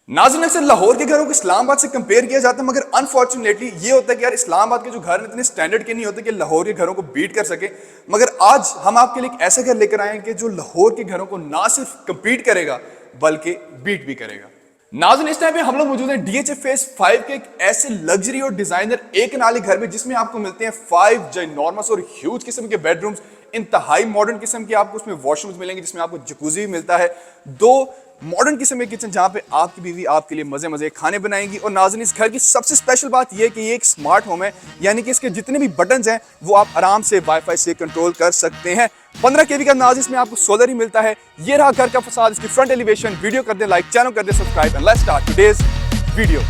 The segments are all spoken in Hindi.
नाज़रीन, अक्सर लाहौर के घरों को इस्लामाबाद से कंपेयर किया जाता है, मगर अनफॉर्चुनेटली ये होता है कि यार इस्लामाबाद के जो घर इतने स्टैंडर्ड के नहीं होते कि लाहौर के घरों को बीट कर सके। मगर आज हम आपके लिए एक ऐसा घर लेकर आए हैं कि जो लाहौर के घरों को ना सिर्फ कंपीट करेगा बल्कि बीट भी करेगा। नाज़रीन, इस टाइम पे हम लोग मौजूद हैं डीएचए फेज 5 के एक ऐसे लग्जरी और डिजाइनर एक नाली घर में, जिसमें आपको मिलते हैं 5 जाइनॉर्मस और ह्यूज किस्म के बेडरूम्स, इंतहाई मॉडर्न किस्म के आपको उसमें वॉशरूम्स मिलेंगे, जिसमें आपको जकूजी भी मिलता है, 2 मॉडर्न किस्म के किचन जहां पे आपकी बीवी आपके लिए मजे मजे खाने बनाएंगी। और नाज़रीन, इस घर की सबसे स्पेशल बात यह है कि ये एक स्मार्ट होम है, यानी कि इसके जितने भी बटन्स हैं वो आप आराम से वाईफाई से कंट्रोल कर सकते हैं। 15 केवी का नाज़रीन इसमें आपको सोलर ही मिलता है। ये रहा घर का फसाद, इसकी फ्रंट एलिवेशन। वीडियो कर दें लाइक, चैनल कर दें subscribe and let's start today's video.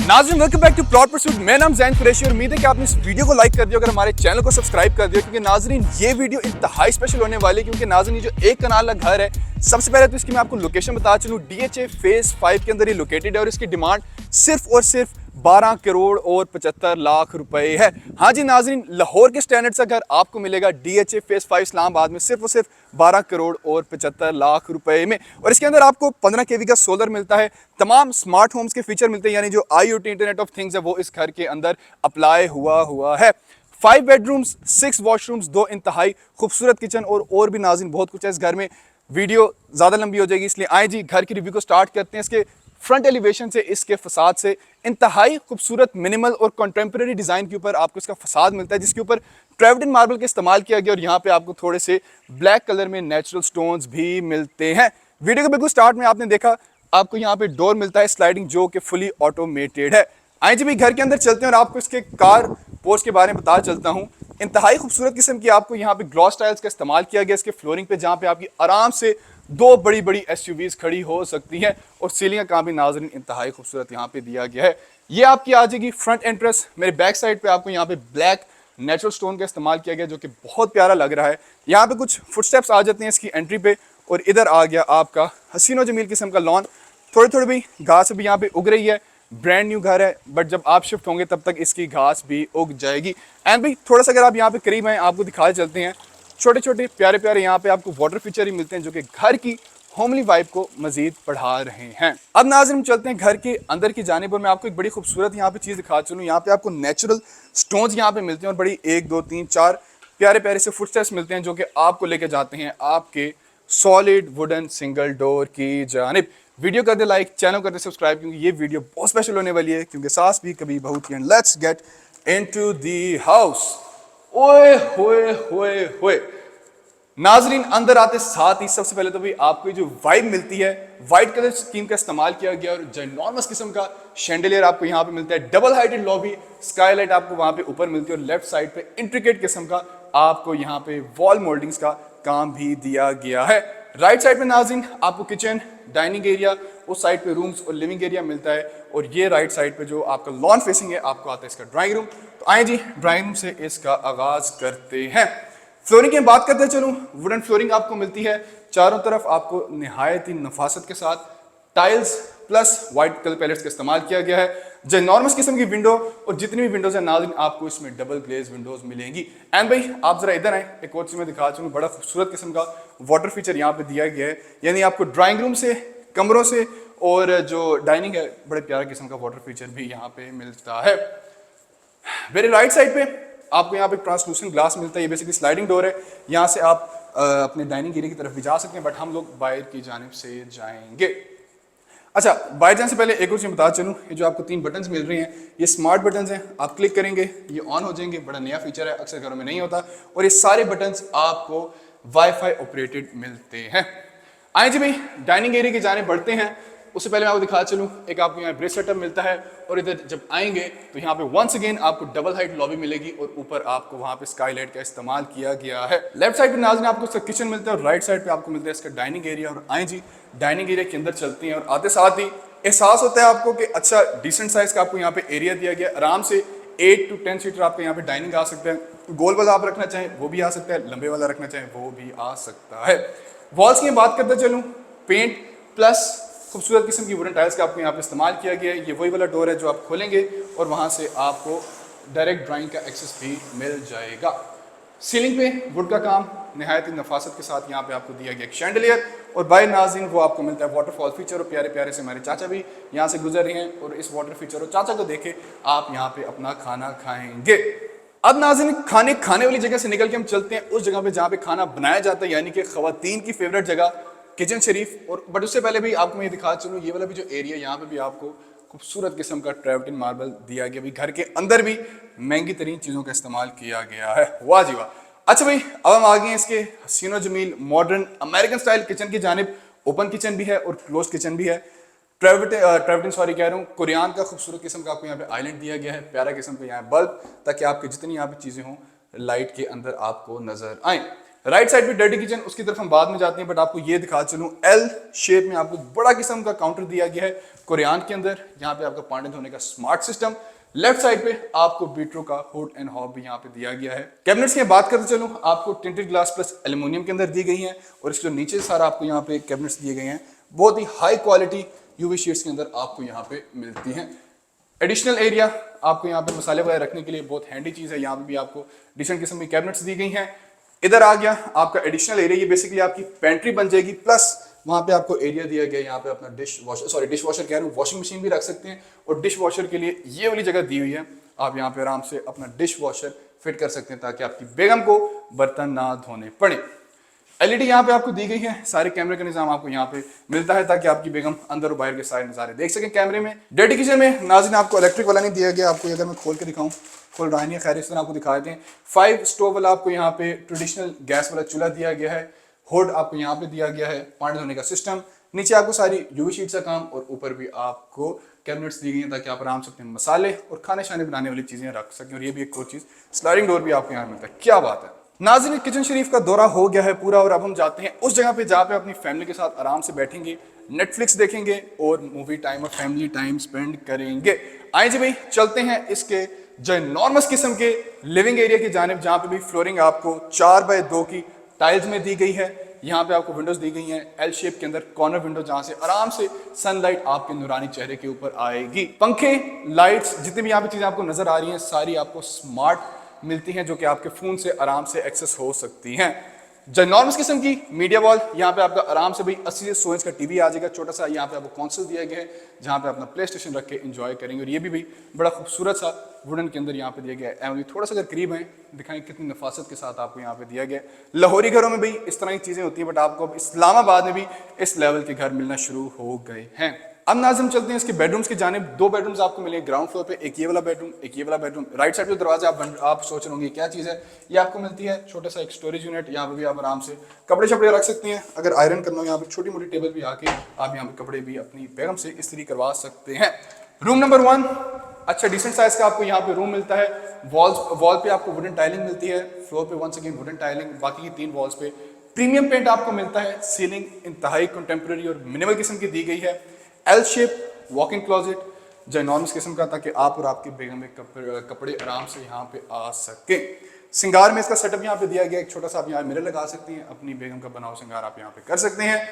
नाज़रीन, welcome back to Plot Pursuit. मेरा नाम ज़ैन कुरैशी और उम्मीद है कि आपने इस वीडियो को लाइक कर दिया, अगर हमारे चैनल को सब्सक्राइब कर दिया, क्योंकि नाज़रीन ये वीडियो इंतहाई स्पेशल होने वाली है। क्योंकि नाज़रीन ये जो एक कनाल का घर है, सबसे पहले तो इसकी मैं आपको लोकेशन बता चलूँ, डीएचए फेज 5 के अंदर ये लोकेटेड है और इसकी डिमांड सिर्फ और सिर्फ 12 करोड़ और 75 लाख रुपए है। हाँ जी नाज़रीन, लाहौर के स्टैंडर्ड से घर आपको मिलेगा डीएचए फेज 5 इस्लामाबाद में सिर्फ और सिर्फ 12 करोड़ और 75 लाख रुपए में। और इसके अंदर आपको 15 केवी का सोलर मिलता है, तमाम स्मार्ट होम्स के फीचर मिलते हैं, यानी जो IoT इंटरनेट ऑफ थिंग्स है वो इस घर के अंदर अप्लाई हुआ है। 5 बेडरूम्स, 6 वॉशरूम्स, 2 इंतहाई खूबसूरत किचन और भी नाज़रीन बहुत कुछ है इस घर में। वीडियो ज़्यादा लंबी हो जाएगी, इसलिए आए जी घर की रिव्यू को स्टार्ट करते हैं। इसके फ्रंट एलिवेशन से, इसके फसाद से, इंतहाई खूबसूरत मिनिमल और कंटेम्प्रेरी डिजाइन के ऊपर आपको इसका फसाद मिलता है, जिसके ऊपर ट्रेवडन मार्बल का इस्तेमाल किया गया और यहाँ पे आपको थोड़े से ब्लैक कलर में नेचुरल स्टोन्स भी मिलते हैं। वीडियो के बिल्कुल स्टार्ट में आपने देखा आपको यहाँ पे डोर मिलता है स्लाइडिंग, जो कि फुली ऑटोमेटेड है। आइए जी घर के अंदर चलते हैं और आपको इसके कार पोर्च के बारे में बता चलता हूँ। इंतहाई खूबसूरत किस्म की आपको यहाँ पे ग्लॉस टाइल्स का इस्तेमाल किया गया इसके फ्लोरिंग पे, जहाँ पे आपकी आराम से 2 बड़ी बड़ी SUVs खड़ी हो सकती हैं। और सीलिंग का काम भी नाज़रीन इंतहाई खूबसूरत यहाँ पे दिया गया है। ये आपकी आ जाएगी फ्रंट एंट्रेंस। मेरे बैक साइड पे आपको यहाँ पे ब्लैक नेचुरल स्टोन का इस्तेमाल किया गया, जो कि बहुत प्यारा लग रहा है। यहाँ पे कुछ फुटस्टेप्स आ जाते हैं इसकी एंट्री पे, और इधर आ गया आपका हसीनो जमील किस्म का लॉन। थोड़ी थोड़ी भी घास भी यहाँ पे उग रही है। ब्रांड न्यू घर है, बट जब आप शिफ्ट होंगे तब तक इसकी घास भी उग जाएगी। एंड भाई थोड़ा सा अगर आप यहाँ पे करीब आए, आपको दिखाए चलते हैं, छोटे छोटे प्यारे प्यारे यहाँ पे आपको वाटर फीचर ही मिलते हैं, जो कि घर की होमली वाइब को मजीद बढ़ा रहे हैं। अब नाज़रीन चलते हैं घर के अंदर की जानिब, और मैं आपको एक बड़ी खूबसूरत यहाँ पे चीज़ दिखा चलूँ। यहाँ पे आपको नेचुरल स्टोन्स यहाँ पे मिलते हैं, और बड़ी 1 2 3 4 प्यारे प्यारे से फुटस्टेप्स मिलते हैं, जो कि आपको लेके जाते हैं आपके सॉलिड वुडन सिंगल डोर की जानिब। वीडियो कर दे लाइक, चैनल कर दे सब्सक्राइब, क्योंकि ये वीडियो बहुत स्पेशल होने वाली है, क्योंकि सास भी कभी बहू थी। And let's get into the house. ओए होए होए होए नाज़रीन, अंदर आते साथ ही सबसे पहले तो भी आपको जो वाइब मिलती है, वाइट कलर स्कीम का इस्तेमाल किया गया और जाइनॉर्मस किस्म का शैंडलियर आपको यहाँ पे मिलता है। डबल हाइटेड लॉबी, स्काईलाइट आपको वहाँ पे ऊपर मिलती है, और लेफ्ट साइड पे इंट्रिकेट किस्म का आपको यहाँ पे वॉल मोल्डिंग्स का काम भी दिया गया है। राइट साइड पे नाज़रीन आपको किचन, डाइनिंग एरिया, उस साइड पे रूम्स और लिविंग एरिया मिलता है, और ये राइट साइड पे जो आपका लॉन फेसिंग है आपको आता है इसका ड्राइंग रूम। तो आए जी ड्राइंग रूम से इसका आगाज करते हैं। फ्लोरिंग की बात करते चलूं, वुडन फ्लोरिंग आपको मिलती है चारों तरफ, आपको निहायत ही नफासत के साथ tiles plus white colour pallets का इस्तेमाल किया गया है। जिनॉर्मस किस्म की विंडो, और जितनी भी विंडोज है नाज़रीन आपको इसमें डबल ग्लेज विंडोज मिलेंगी। एंड भाई आप जरा इधर आए, एक और चीज मैं दिखा चलूं, बड़ा खूबसूरत किस्म का वाटर फीचर यहाँ पे दिया गया है, यानी आपको ड्राइंग रूम से, कमरों से और जो डाइनिंग है, बड़े प्यारा किस्म का वाटर फीचर भी यहाँ पे मिलता है। मेरे राइट साइड पे आपको यहाँ पे ट्रांसलूसेंट ग्लास मिलता है, ये बेसिकली स्लाइडिंग डोर है, यहाँ से आप अपने डाइनिंग एरिया की तरफ भी जा सकते हैं, बट हम लोग बाहर की जानिब से जाएंगे। अच्छा, बाहर जाने से पहले एक और चीज बता चलूँ, ये जो आपको 3 बटन्स मिल रहे हैं, ये स्मार्ट बटन्स हैं। आप क्लिक करेंगे ये ऑन हो जाएंगे, बड़ा नया फीचर है, अक्सर घरों में नहीं होता, और ये सारे बटन्स आपको वाईफाई ऑपरेटेड मिलते हैं। आए जी भाई डाइनिंग एरिया की जानिब बढ़ते हैं। उससे पहले मैं आपको दिखा चलूँ, एक आपको यहाँ ब्रिज सेटअप मिलता है, और इधर जब आएंगे तो यहाँ पे वंस अगेन आपको डबल हाइट लॉबी मिलेगी, और ऊपर आपको वहाँ पे स्काईलाइट का इस्तेमाल किया गया है। लेफ्ट साइड पे नाज़रीन आपको इसका किचन मिलता है, और राइट साइड पे आपको मिलता है इसका डाइनिंग एरिया। और आए जी डाइनिंग एरिया के अंदर चलते हैं, और आते साथ ही एहसास होता है आपको कि अच्छा डिसेंट साइज का आपको यहाँ पे एरिया दिया गया, आराम से 8 to 10 सीटर आपके यहाँ पे डाइनिंग आ सकता है। गोल वाला आप रखना चाहें वो भी आ सकता है, लंबे वाला रखना चाहें वो भी आ सकता है। वॉल्स की बात करते चलूँ, पेंट प्लस खूबसूरत किस्म की वुडन टाइल्स का आपको यहाँ पे इस्तेमाल किया गया है। ये वही वाला डोर है जो आप खोलेंगे और वहाँ से आपको डायरेक्ट ड्राइंग का एक्सेस भी मिल जाएगा। सीलिंग पे वुड का काम नहायत ही नफासत के साथ यहाँ पे आपको दिया गया एक शैंडलियर, और बाय नाज़रीन वो आपको मिलता है वाटरफॉल फीचर। और प्यारे प्यारे से हमारे चाचा भी यहाँ से गुजर रहे हैं और इस वाटर फीचर और चाचा को देखे आप यहाँ पे अपना खाना खाएंगे। अब नाज़रीन खाने वाली जगह से निकल के हम चलते हैं उस जगह पे जहाँ पे खाना बनाया जाता है, यानी कि ख़वातीन की फेवरेट जगह किचन शरीफ। और बट उससे पहले भी आपको मैं ये दिखा चलूँ, ये वाला भी जो एरिया यहाँ पे भी आपको खूबसूरत किस्म का ट्रेवटिन मार्बल दिया गया। भाई घर के अंदर भी महंगी तरीन चीज़ों का इस्तेमाल किया गया है, वाह जी वाह। अच्छा भाई, अब हम आ गए हैं इसके हसीनो जमील मॉडर्न अमेरिकन स्टाइल किचन की जानिब। ओपन किचन भी है और क्लोज किचन भी है। ट्रेवटिन सॉरी कह रहा हूँ, कोरियान का खूबसूरत किस्म का आपको यहाँ पे आइलैंड दिया गया है, प्यारा किस्म का यहाँ बल्ब, ताकि आपकी जितनी यहाँ पे चीज़ें हों लाइट के अंदर आपको नजर आए। राइट साइड पे डर्टी किचन, उसकी तरफ हम बाद में जाते हैं, बट आपको ये दिखा चलूँ एल शेप में आपको बड़ा किस्म का काउंटर दिया गया है कोरियान के अंदर। यहाँ पे आपका पानी धोने का स्मार्ट सिस्टम। लेफ्ट साइड पे आपको बीट्रो का हुड एंड हॉब भी यहाँ पे दिया गया है। कैबिनेट्स की बात करते चलूँ, आपको टिंटेड ग्लास प्लस एल्यूमिनियम के अंदर दी गई हैं, और इसके जो नीचे सारा आपको यहाँ पे कैबिनेट्स दिए गए हैं बहुत ही हाई क्वालिटी यूवी शीट्स के अंदर आपको यहाँ पे मिलती हैं। एडिशनल एरिया आपको यहाँ पे मसाले वगैरह रखने के लिए बहुत हैंडी चीज़ है। यहाँ पे भी आपको डिसेंट किस्म की कैबिनेट्स दी गई हैं। इधर आ गया आपका एडिशनल एरिया, ये बेसिकली आपकी पेंट्री बन जाएगी, प्लस वहाँ पे आपको एरिया दिया गया है। यहाँ पे अपना डिश वॉशर कह रहा हूँ, वॉशिंग मशीन भी रख सकते हैं, और डिश वॉशर के लिए ये वाली जगह दी हुई है। आप यहाँ पे आराम से अपना डिश वॉशर फिट कर सकते हैं ताकि आपकी बेगम को बर्तन ना धोने पड़े। एलईडी यहाँ पे आपको दी गई है, सारे कैमरे का निजाम आपको यहाँ पे मिलता है ताकि आपकी बेगम अंदर और बाहर के सारे नज़ारे देख सकें कैमरे में। डर्टी किचन में नाज़रीन आपको इलेक्ट्रिक वाला नहीं दिया गया, आपको अगर मैं खोल के दिखाऊं, खोल रहा नहीं, खैर इस तरह आपको दिखा देते हैं। 5 स्टोव वाला आपको यहाँ पे ट्रेडिशनल गैस वाला चूल्हा दिया गया है। हुड आपको यहाँ पे दिया गया है, पानी धोने का सिस्टम, नीचे आपको सारी यूवी शीट का काम, और ऊपर भी आपको कैबिनेट्स दी गई हैं ताकि आप आराम से अपने मसाले और खाने शाने बनाने वाली चीज़ें रख सकें। और ये भी एक और चीज़, स्लाइडिंग डोर भी आपको यहाँ मिलता है, क्या बात है। नाज़रीन किचन शरीफ का दौरा हो गया है पूरा, और अब हम जाते हैं उस जगह पे जहाँ पे अपनी फैमिली के साथ आराम से बैठेंगे, नेटफ्लिक्स देखेंगे और मूवी टाइम और फैमिली टाइम स्पेंड करेंगे। आइए जी भाई, चलते हैं इसके जिनॉर्मस किस्म के लिविंग एरिया की जानिब, जहाँ पे भी फ्लोरिंग आपको 4x2 की टाइल्स में दी गई है। यहाँ पे आपको विंडोज दी गई हैं एल शेप के अंदर, कॉर्नर विंडो, जहाँ से आराम से सनलाइट आपके नूरानी चेहरे के ऊपर आएगी। पंखे, लाइट्स, जितनी भी यहाँ पे चीजें आपको नजर आ रही हैं सारी आपको स्मार्ट मिलती हैं, जो कि आपके फोन से आराम से एक्सेस हो सकती हैं। जिनॉर्मस किस्म की मीडिया वॉल, यहाँ पे आपका आराम से भाई 80 से 100 इंच का टीवी आ जाएगा छोटा सा। यहाँ पे आपको कंसोल दिया गया है जहाँ पे अपना प्ले स्टेशन रख के एंजॉय करेंगे। और ये भी भाई बड़ा खूबसूरत सा वुडन के अंदर यहाँ पे दिया गया है। एवं थोड़ा सा अगर करीब है दिखाएं कितनी नफासत के साथ आपको यहाँ पे दिया गया है। लाहौरी घरों में भी इस तरह की चीज़ें होती हैं, बट आपको अब इस्लामाबाद में भी इस लेवल के घर मिलना शुरू हो गए हैं। अब नाज़रीन चलते हैं इसके बेडरूम्स की जानिब। 2 बेडरूम्स आपको मिलेंगे ग्राउंड फ्लोर पे, एक ये वाला बेडरूम, एक ये वाला बेडरूम। राइट साइड पे दरवाजा आप सोच रहे होंगे क्या चीज़ है, ये आपको मिलती है छोटा सा एक स्टोरेज यूनिट। यहाँ पे भी आप आराम से कपड़े शपड़े रख सकते हैं। अगर आयरन करना हो यहाँ पे छोटी मोटी टेबल भी आके आप यहाँ पे कपड़े भी अपनी बेगम से इस्त्री करवा सकते हैं। रूम नंबर 1, अच्छा डिसेंट साइज का आपको यहाँ पे रूम मिलता है। वॉल पे आपको वुडन टाइलिंग मिलती है, फ्लोर पे वंस अगेन वुडन टाइलिंग, बाकी की 3 वॉल्स पे प्रीमियम पेंट आपको मिलता है। सीलिंग इंतहाई कंटेम्प्रेरी और मिनिमल किस्म की दी गई है। L shape walk in closet, ginormous किस्म का, ताकि आप और आपकी बेगम में कपड़े आराम से यहाँ पे आ सके। सिंगार में इसका सेटअप यहाँ पे दिया गया, एक छोटा सा आप यहाँ मिरर लगा सकती हैं, अपनी बेगम का बनाओ सिंगार आप यहाँ पे कर सकते हैं।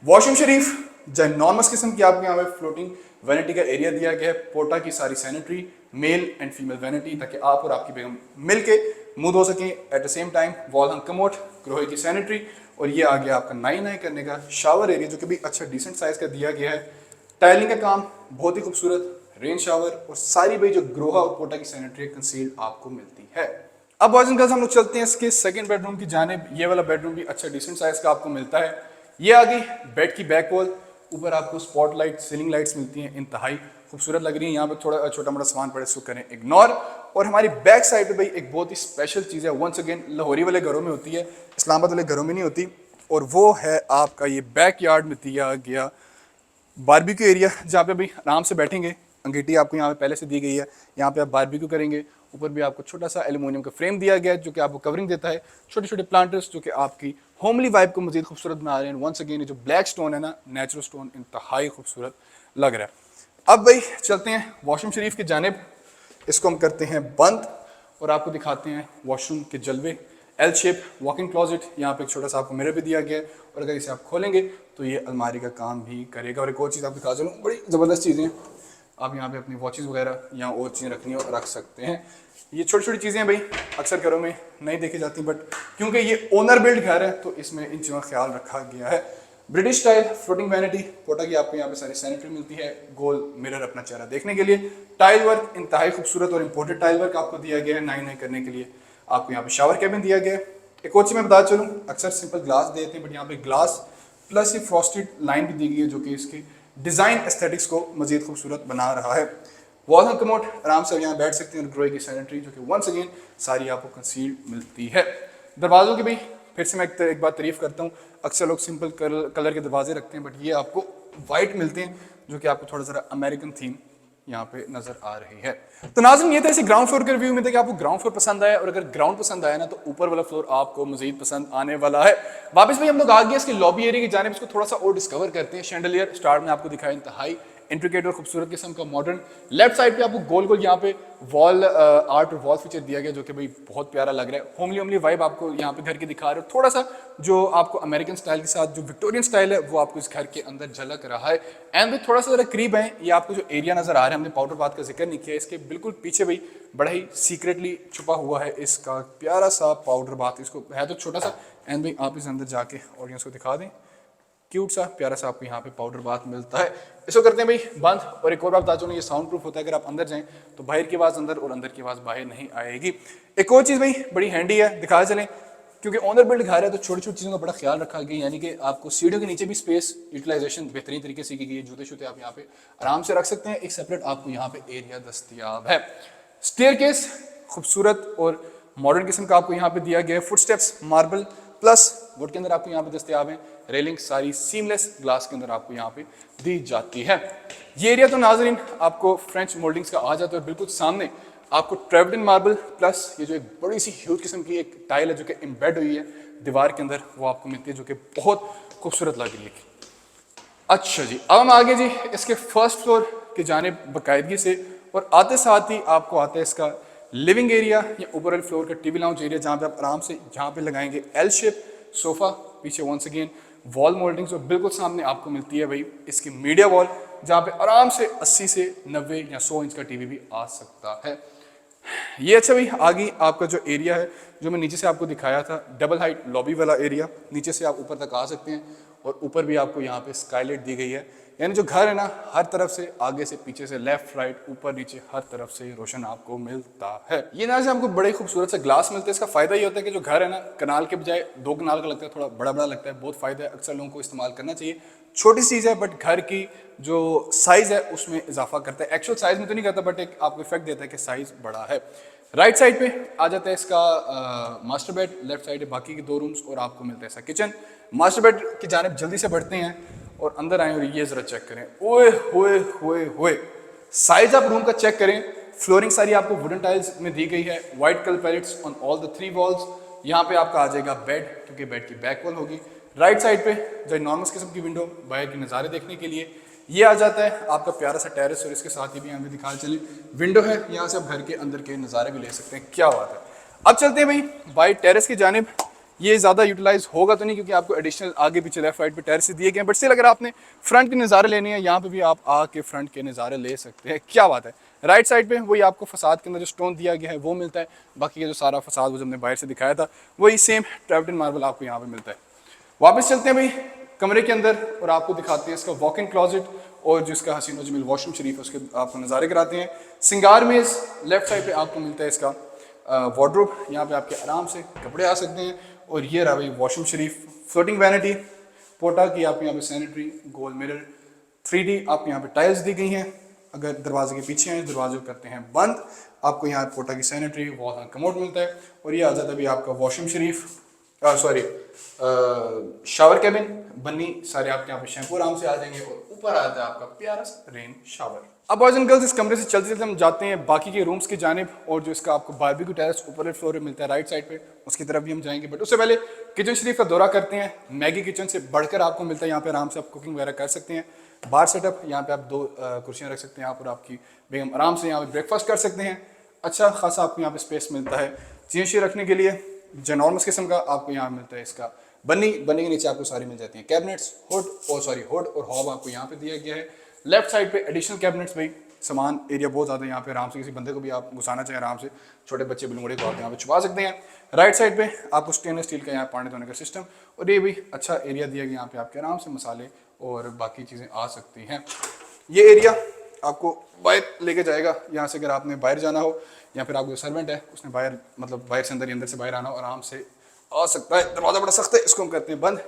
वॉशरूम शरीफ जिनॉर्मस किस्म की आपको यहाँ पे फ्लोटिंग वैनिटी का एरिया दिया गया है। पोटा की सारी sanitary, male and female vanity, ताकि आप और आपकी बेगम मिल के मुंह धो सकें। At the same time wall hung commode, Grohe की सैनिटरी, और ये आ गया आपका नाई करने का शावर एरिया, जो कि भी अच्छा डिसेंट साइज का दिया गया है। टाइलिंग का काम बहुत ही खूबसूरत, रेन शावर, और सारी भाई जो ग्रोहा और पोटा की सैनिटरी कंसील्ड आपको मिलती है। अब बॉयज एंड गर्ल्स हम लोग चलते हैं इसके सेकंड बेडरूम की जानिब। ये वाला बेडरूम भी अच्छा डिसेंट साइज का आपको मिलता है। ये आ गई बेड की बैक वॉल, ऊपर आपको स्पॉट लाइट, सीलिंग लाइट्स मिलती हैं, इंतहाई खूबसूरत लग रही है। यहाँ पे थोड़ा छोटा मोटा सामान पड़े इसको करें इग्नोर। और हमारी बैक साइड पे भाई एक बहुत ही स्पेशल चीज़ है, वंस अगेन लाहौरी वाले घरों में होती है, इस्लामाबाद वाले घरों में नहीं होती, और वो है आपका ये बैक यार्ड में दिया गया बारबेक्यू एरिया, जहाँ पे भी आराम से बैठेंगे। अंगीठी आपको यहाँ पे पहले से दी गई है, यहाँ पे आप बारबेक्यू करेंगे। ऊपर भी आपको छोटा सा एल्यूमिनियम का फ्रेम दिया गया है जो कि आपको कवरिंग देता है। छोटे छोटे प्लांटर्स जो कि आपकी होमली वाइब को मजीद खूबसूरत बना रहे हैं। वंस अगेन ये जो ब्लैक स्टोन है ना, नेचुरल स्टोन, इंतहाई खूबसूरत लग रहा है। अब भाई चलते हैं वॉशरूम शरीफ की जानिब। इसको हम करते हैं बंद और आपको दिखाते हैं वॉशरूम के जलवे। एल शेप वॉकिंग क्लॉजेट, यहाँ पे एक छोटा सा आपको मिरर भी दिया गया है और अगर इसे आप खोलेंगे तो ये अलमारी का काम भी करेगा। और एक और चीज़ आप दिखा चलूँ, बड़ी ज़बरदस्त चीज़ें, आप यहाँ पे अपनी वॉचेस वगैरह या और चीज़ें रखनी हो रख सकते हैं। ये छोटी छोटी चीज़ें भाई अक्सर घरों में नहीं देखी जाती, बट क्योंकि ये ओनर बिल्ड घर है तो इसमें इन चीज़ों का ख्याल रखा गया है। ब्रिटिश स्टाइल फ्लोटिंग वैनिटी, पोटा की आपको यहाँ पे सारी सैनिटरी मिलती है, गोल मिरर अपना चेहरा देखने के लिए। टाइल वर्क इंतहाई खूबसूरत और इंपोर्टेड टाइल वर्क आपको दिया गया है नाई करने के लिए। आपको यहाँ पे शावर कैबिन दिया गया है। एक और चीज़ मैं बता चलूँ, अक्सर सिंपल ग्लास देते हैं बट यहाँ पे ग्लास प्लस ये फ्रॉस्टेड लाइन भी दी गई है जो कि इसकी डिज़ाइन एस्थेटिक्स को मजीद खूबसूरत बना रहा है। वॉल हैंग कमोड, आराम से यहाँ बैठ सकते हैं और ग्रोए की सैनिटरी जो कि वंस अगेन सारी आपको कंसील्ड मिलती है। दरवाज़ों की भी फिर से मैं एक बार तारीफ करता हूँ, अक्सर लोग सिंपल कलर के दरवाजे रखते हैं बट ये आपको वाइट मिलते हैं जो कि आपको थोड़ा सा अमेरिकन थीम यहाँ पे नजर आ रही है। तो नाज़रीन ये था इसे ग्राउंड फ्लोर के रिव्यू में था कि आपको ग्राउंड फ्लोर पसंद आया, और अगर ग्राउंड पसंद आया ना तो ऊपर वाला फ्लोर आपको मजीद पसंद आने वाला है। वापस भाई हम लोग आ गए इसके लॉबी एरिया की जानिब, इसको थोड़ा सा और डिस्कवर करते हैं। शैंडलियर स्टार्ट में आपको दिखाया इंतहाई इंट्रिकेट और खूबसूरत किस्म का मॉडर्न। लेफ्ट साइड पे आपको गोल गोल यहाँ पे वॉल आर्ट और वॉल फीचर दिया गया जो कि भाई बहुत प्यारा लग रहा है। होमली वाइब आपको यहाँ पे घर की दिखा रहे हो, थोड़ा सा जो आपको अमेरिकन स्टाइल के साथ जो विक्टोरियन स्टाइल है वो आपको इस घर के अंदर झलक रहा है। एंड भाई थोड़ा सा जरा करीब है, ये आपको जो एरिया नजर आ रहा है, हमने पाउडर बाथ का जिक्र नहीं किया, इसके बिल्कुल पीछे भाई बड़ा ही सीक्रेटली छुपा हुआ है इसका प्यारा सा पाउडर बाथ। इसको है तो छोटा सा, एंड भाई आप इस अंदर जाके ऑडियंस को दिखा दें, क्यूट सा प्यारा सा आपको यहाँ पे पाउडर बाथ मिलता है। इसको करते हैं भाई बंद। और एक और बात बता चलूँ, ये साउंड प्रूफ होता है, अगर आप अंदर जाएं तो बाहर की आवाज़ अंदर और अंदर की आवाज़ बाहर नहीं आएगी। एक और चीज़ भाई बड़ी हैंडी है, दिखा चलें, क्योंकि ओनर बिल्ड घर है तो छोटी छोटी चीज़ों का बड़ा ख्याल रखा गया, यानी कि आपको सीढ़ियों के नीचे भी स्पेस यूटिलाइजेशन बेहतरीन तरीके से की गई है। जूते शूते आप यहाँ पे आराम से रख सकते हैं, एक सेपरेट आपको यहाँ पे एरिया दस्तियाब है। स्टेयरकेस खूबसूरत और मॉडर्न किस्म का आपको यहाँ पे दिया गया है। फुटस्टेप्स मार्बल प्लस वुड के अंदर आपको यहाँ पे दस्तयाब है। रेलिंग सारी सीमलेस ग्लास के अंदर आपको यहाँ पे दी जाती है। ये एरिया तो नाजरीन आपको फ्रेंच मोल्डिंग्स का आ जाता है, बिल्कुल सामने आपको ट्रेवल्ड इन मार्बल प्लस ये जो एक बड़ी सी ह्यूज किस्म की एक टाइल है जो कि एम्बेड हुई है दीवार के अंदर, वो आपको मिलती है जो कि बहुत खूबसूरत लग रही है। अच्छा जी, अब हम आगे जी इसके फर्स्ट फ्लोर की जानिब बाकायदगी से, और आते साथ ही आपको आता है इसका लिविंग एरिया या ऊपर वाले फ्लोर का टीवी लाउंज एरिया, जहाँ पे आप आराम से जहाँ पे लगाएंगे एल शेप सोफा, पीछे वंस अगेन वॉल मोल्डिंग्स, और बिल्कुल सामने आपको मिलती है भाई इसकी मीडिया वॉल, जहाँ पे आराम से 80 से 90 या 100 इंच का टीवी भी आ सकता है। ये अच्छा भाई आगे आपका जो एरिया है जो मैं नीचे से आपको दिखाया था, डबल हाइट लॉबी वाला एरिया, नीचे से आप ऊपर तक आ सकते हैं और ऊपर भी आपको यहाँ पे स्काईलाइट दी गई है, यानी जो घर है ना हर तरफ से, आगे से पीछे से, लेफ्ट राइट ऊपर नीचे हर तरफ से रोशन आपको मिलता है। ये ना से हमको बड़े खूबसूरत से ग्लास मिलते हैं। इसका फायदा ये होता है कि जो घर है ना कनाल के बजाय 2 कनाल का लगता है, थोड़ा बड़ा बड़ा लगता है, बहुत फायदा है, अक्सर लोगों को इस्तेमाल करना चाहिए। छोटी चीज़ है बट घर की जो साइज़ है उसमें इजाफा करता है, एक्चुअल साइज़ में तो नहीं करता बट एक आपको इफेक्ट देता है कि साइज़ बड़ा है। राइट साइड पे आ जाता है इसका मास्टर बेड, लेफ्ट साइड है बाकी के 2 रूम्स और आपको मिलता है ऐसा किचन। मास्टर बेड की जानिब जल्दी से बढ़ते हैं और अंदर आए और ये जरा चेक करें, ओए होए होए होए, साइज आप रूम का चेक करें। फ्लोरिंग सारी आपको वुडन टाइल्स में दी गई है, white colour pallets on all the 3 walls. यहाँ पे आपका आ जाएगा बेड, क्योंकि बेड की बैक वॉल होगी। राइट साइड पे जो नॉर्मल किस्म की विंडो बाहर के नज़ारे देखने के लिए, ये आ जाता है आपका प्यारा सा टेरेस, और इसके साथ ही भी हमें दिखा चले विंडो है, यहाँ से आप घर के अंदर के नज़ारे भी ले सकते हैं। क्या बात है। अब चलते हैं भाई बाई टेरेस की जानिब। ये ज़्यादा यूटिलाइज होगा तो नहीं क्योंकि आपको एडिशनल आगे पीछे लेफ्ट राइट पे टेरेस दिए गए हैं, बट स्टिल अगर आपने फ्रंट के नज़ारे लेने हैं यहाँ पे भी आप आके फ्रंट के नज़ारे ले सकते हैं। क्या बात है। राइट साइड पे वही आपको फसाद के अंदर जो स्टोन दिया गया है वो मिलता है, बाकी का जो सारा फसाद वो जो हमने बाहर से दिखाया था वही सेम ट्रैप्ड इन मार्बल आपको यहाँ पे मिलता है। वापस चलते हैं भाई कमरे के अंदर और आपको दिखाते हैं इसका वॉक इन क्लॉजेट और जिसका हसीन व जमील वॉशरूम शरीफ है उसके आपको नज़ारे कराते हैं। सिंगार मेज़ लेफ्ट साइड पे आपको मिलता है इसका वार्डरोब, यहाँ पे आपके आराम से कपड़े आ सकते हैं। और ये रहा भाई वॉशरूम शरीफ, फ्लोटिंग वैनिटी, पोटा की आपको यहाँ पे सैनिटरी, गोल मिरर, 3D आपको यहाँ पे टाइल्स दी गई हैं। अगर दरवाजे के पीछे हैं, दरवाजे को करते हैं बंद, आपको यहाँ पोटा की सैनिटरी, वॉल कमोड मिलता है। और ये आ जाता है भी आपका वॉशरूम शरीफ, सॉरी शावर कैबिन, बन्नी सारे आपके यहाँ पे शैम्पू आराम से आ जाएंगे। और ऊपर आ जाता है आपका प्यारा सा रेन शावर। अब बॉयज एंड गर्ल्स इस कमरे से चलते चलते हम जाते हैं बाकी के रूम्स की जानिब, और जो इसका आपको बारबेक्यू टेरेस ऊपर फ्लोर में मिलता है राइट साइड पे, उसकी तरफ भी हम जाएंगे। बट उससे पहले किचन शरीफ का दौरा करते हैं। मैगी किचन से बढ़कर आपको मिलता है, यहाँ पे आराम से आप कुकिंग वगैरह कर सकते हैं। बार सेटअप, यहाँ पे आप 2 कुर्सियाँ रख सकते हैं यहाँ पर, आपकी बेगम आराम से यहाँ पे ब्रेकफास्ट कर सकते हैं। अच्छा खासा आपको यहाँ पे स्पेस मिलता है चीज़ें रखने के लिए। जनॉर्मस किस्म का आपको यहाँ मिलता है इसका बन्नी के नीचे आपको सारी मिल जाती हैं कैबिनेट्स, हुड और हॉब आपको यहाँ पे दिया गया है। लेफ्ट साइड पे एडिशनल कैबिनेट्स, भाई सामान एरिया बहुत ज़्यादा है यहाँ पे, आराम से किसी बंदे को भी आप घुसाना चाहें आराम से, छोटे बच्चे बिलूंगड़े को आप यहाँ पे छुपा सकते हैं। राइट साइड पे आपको स्टेनलेस स्टील का यहाँ पानी धोने का सिस्टम, और ये भी अच्छा एरिया दिया गया, यहाँ पे आपके आराम से मसाले और बाकी चीज़ें आ सकती हैं। ये एरिया आपको बाहर लेके जाएगा, यहाँ से अगर आपने बाहर जाना हो या फिर आपको सर्वेंट है उसने बाहर मतलब बाहर से अंदर या अंदर से बाहर आना हो, आराम से आ सकता है। दरवाज़ा बड़ा सख्त है, इसको हम करते हैं बंद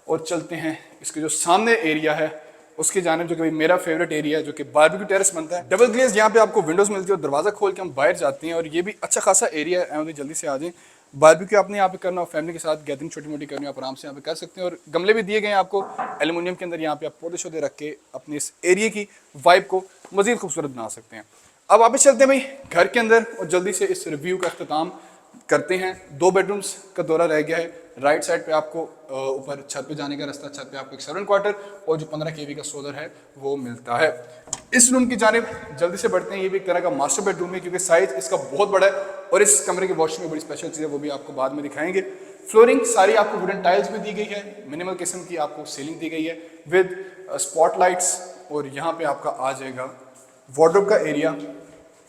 और चलते हैं इसके जो सामने एरिया है उसकी जानिब, जो कि मेरा फेवरेट एरिया है, जो कि बारबेक्यू टेरेस बनता है। डबल ग्लेज यहाँ पे आपको विंडोज़ मिलती है और दरवाज़ा खोल के हम बाहर जाते हैं, और ये भी अच्छा खासा एरिया है। जल्दी से आ जाएं। बारबेक्यू आपने यहाँ पे करना हो, फैमिली के साथ गैदरिंग छोटी मोटी करनी हो, आप आराम से यहाँ पे कर सकते हैं। और गमले भी दिए गए हैं आपको एल्युमिनियम के अंदर, यहाँ पे आप पौधे शौधे रख के अपने इस एरिया की वाइब को मज़ीद खूबसूरत बना सकते हैं। अब वापस चलते हैं भाई घर के अंदर और जल्दी से इस रिव्यू का अख्ताम करते हैं। 2 बेडरूम्स का दौरा रह गया है। राइट साइड पे आपको ऊपर छत पे जाने का रास्ता, छत पे आपको एक सर्वेंट क्वार्टर और जो 15 kV का सोलर है वो मिलता है। इस रूम की जानिब जल्दी से बढ़ते हैं। ये भी एक तरह का मास्टर बेडरूम है क्योंकि साइज इसका बहुत बड़ा है, और इस कमरे के वॉशरूम में बड़ी स्पेशल चीज़ है, वो भी आपको बाद में दिखाएंगे। फ्लोरिंग सारी आपको वुडन टाइल्स में दी गई है, मिनिमल किस्म की आपको सीलिंग दी गई है विद स्पॉटलाइट्स, और यहाँ पे आपका आ जाएगा वार्डरोब का एरिया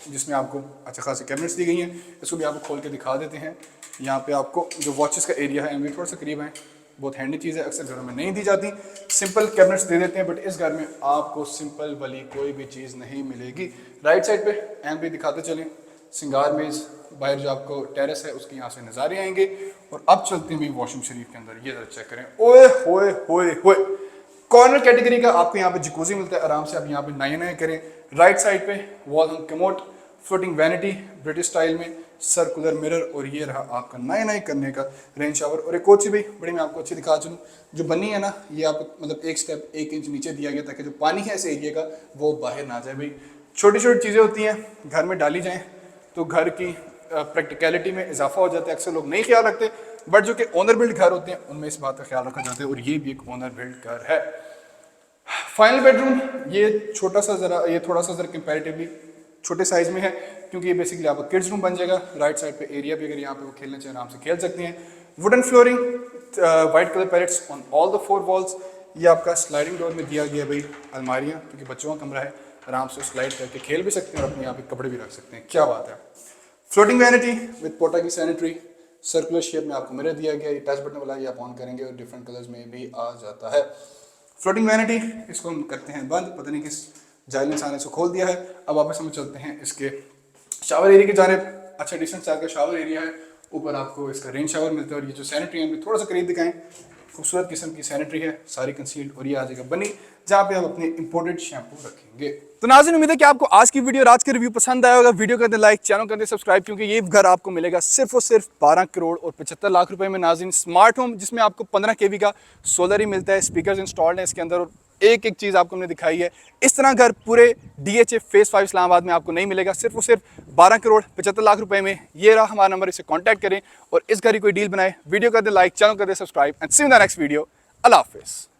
जिसमें आपको अच्छा खासी कैबिनेट्स दी गई हैं। इसको भी आपको खोल के दिखा देते हैं। यहाँ पे आपको जो वॉचेस का एरिया है, एमवी थोड़ा सा करीब है, बहुत हैंडी चीज़ है, अक्सर घरों में नहीं दी जाती। सिंपल कैबिनेट्स दे देते हैं, बट इस घर में आपको सिंपल वाली कोई भी चीज़ नहीं मिलेगी। राइट साइड पे एमवी दिखाते चलें, सिंगार मेज़, बाहर जो आपको टेरेस है उसके यहाँ से नज़ारे आएंगे। और अब चलते हैं भी वॉशिंग शरीफ के अंदर, ये जरा चेक करें। ओए होए होए होए, कॉर्नर कैटेगरी का आपको यहाँ पे जकूजी मिलता है, आराम से आप यहाँ पे नए करें। राइट साइड पे वॉल हम commode, floating vanity British style में, सर्कुलर मिरर, और ये रहा आपका नए करने का रेन शावर। और एक और चीज़ भी बड़ी मैं आपको अच्छी दिखा चलूँ, जो बनी है ना, ये आपको मतलब एक स्टेप 1 इंच नीचे दिया गया ताकि जो पानी है इस एरिया का वो बाहर ना जाए। भाई छोटी छोटी चीज़ें होती हैं, घर में डाली जाएँ तो घर की प्रैक्टिकलिटी में इजाफा हो जाता है। अक्सर लोग नहीं ख्याल रखते, बट जो कि ओनर बिल्ड घर होते हैं उनमें इस बात का ख्याल रखा जाता है, और ये भी एक ओनर बिल्ड घर है। फाइनल बेडरूम ये छोटा सा ज़रा, ये थोड़ा सा ज़रा कंपैरेटिवली छोटे साइज में है क्योंकि ये बेसिकली आपका किड्स रूम बन जाएगा। राइट साइड पे एरिया भी अगर यहाँ पे वो खेलना चाहे आराम से खेल सकते हैं। Wooden flooring, white colour pallets on all the 4 walls. ये आपका स्लाइडिंग डोर में दिया गया भाई अलमारियाँ, क्योंकि बच्चों का कमरा है, आराम से स्लाइड करके खेल भी सकते हैं और अपने यहाँ पे कपड़े भी रख सकते हैं। क्या बात है। फ्लोटिंग वैनिटी विद पोटा की सैनिटरी, सर्कुलर शेप में आपको मिरर दिया गया, ये टच बटन वाला, ये आप ऑन करेंगे और डिफरेंट कलर्स में भी आ जाता है। फ्लोटिंग वैनिटी, इसको हम करते हैं बंद, पता नहीं किस जाहिल इंसान ने इसको खोल दिया है। अब वापस हम चलते हैं इसके शावर एरिया की जानिब। अच्छा डिसेंट साइज का शावर एरिया है, ऊपर आपको इसका रेन शावर मिलता है, और ये जो सैनिटरी है थोड़ा सा करीब दिखाएं, खूबसूरत किस्म की सैनिटरी है, सारी कंसील्ड। और ये आ जाएगा बनी, जहाँ पे आप अपने इंपोर्टेड शैम्पू रखेंगे। तो नाज़रीन, उम्मीद है कि आपको आज की वीडियो और आज के रिव्यू पसंद आया होगा। वीडियो कर दे लाइक, चैनल कर दे सब्सक्राइब, क्योंकि ये घर आपको मिलेगा सिर्फ और सिर्फ 12 करोड़ और 75 लाख रुपए में। नाज़रीन, स्मार्ट होम जिसमें आपको 15 kV का सोलर ही मिलता है, स्पीकर्स इंस्टॉल्ड हैं इसके अंदर, और एक चीज़ आपको हमने दिखाई है। इस तरह घर पूरे DHA फेज 5 इस्लामाबाद में आपको नहीं मिलेगा, सिर्फ और सिर्फ 12 करोड़ 75 लाख रुपए में। ये रहा हमारा नंबर, इसे कांटेक्ट करें और इस घर की कोई डील बनाए। वीडियो कर दे लाइक, चैनल कर दे subscribe, and see you in the next video. Allah हाफिज़।